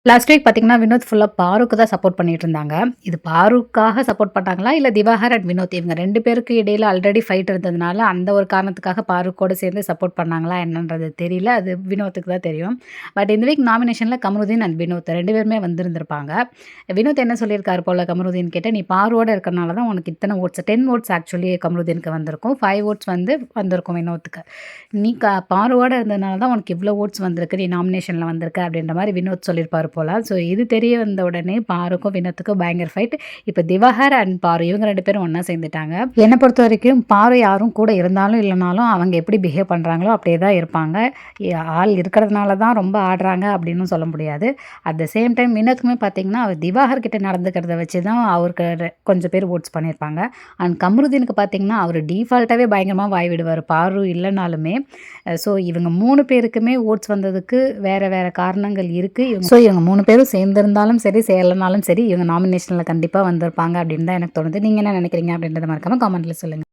Last week பார்த்தீங்கன்னா, வினோத் ஃபுல்லா பாருக்கு தான் சப்போர்ட் பண்ணிட்டு இருந்தாங்க. இது பாருக்காக சப்போர்ட் பண்ணாங்களா? இல்ல திவாகர் அண்ட் வினோத் இவங்க 2 பேருக்கு இடையில ஆல்ரெடி ஃபைட் இருந்ததுனால, அந்த ஒரு காரணத்துக்காக பாருக்கோட சேர்ந்து சப்போர்ட் பண்ணாங்களா என்னன்றது தெரியல. அது வினோத்துக்கு தான் தெரியும். பட் இந்த வீக் நாமினேஷன்ல கமருதீன் அண்ட் வினோத் 2 பேருமே வந்திருந்திருப்பாங்க. வினோத் என்ன சொல்லியிருக்காரு போல கமருதீன் கிட்ட, "நீ பாருவோட இருக்கறனால தான் உனக்கு இத்தன வோட்ஸ் 10 வோட்ஸ் ஆக்சுவலி கமருதீனுக்கு வந்திருக்கும். 5 வோட்ஸ் வந்து வந்திருக்கும் வினோத்துக்கு. நீ பாருவோட இருந்ததுனால தான் உனக்கு இவ்ளோ வோட்ஸ் வந்திருக்கு. நீ நாமினேஷன்ல வந்திருக்க." அப்படின்ற மாரி வினோத் சொல்லியிருப்பாரு போல. ஸோ இது தெரிய வந்த உடனே பாருக்கும் வினோத்துக்கும் பயங்கர ஃபைட். இப்போ திவாகர் அண்ட் பாரு இவங்க 2 பேரும் ஒண்ணா சேர்ந்துட்டாங்க. என்ன பொறுத்தவரைக்கும் பாரு யாரும் கூட இருந்தாலும் இல்லனாலும் அவங்க எப்படி பிஹேவ் பண்றாங்களோ அப்படியே தான் இருப்பாங்க. ஆள் இருக்கிறதுனால தான் ரொம்ப ஆடுறாங்க அப்படின்னு சொல்ல முடியாது. அட் த சேம் டைம் வினோத்துக்குமே பார்த்தீங்கன்னா, அவர் திவாகர் கிட்ட நடந்துக்கிறத வச்சு தான் அவருக்கு கொஞ்சம் பேர் வோட்ஸ் பண்ணியிருப்பாங்க. அண்ட் கமருதீனுக்கு பார்த்தீங்கன்னா, அவர் டீஃபால்ட்டாவே பயங்கரமா வாய் விடுவாரு. பாரு இல்லனாலுமே. ஸோ இவங்க 3 பேருக்குமே வோட்ஸ் வந்ததுக்கு வேற வேற காரணங்கள் இருக்கு. இவங்க 3 பேரும் சேர்ந்திருந்தாலும் சரி, சேரலனாலும் சரி, இவங்க நாமினேஷன்ல கண்டிப்பா வந்திருப்பாங்க அப்படின்னு தான் எனக்கு தோணுது. நீங்க என்ன நினைக்கிறீங்க அப்படின்றத மறக்காம கமெண்ட்ல சொல்லுங்க.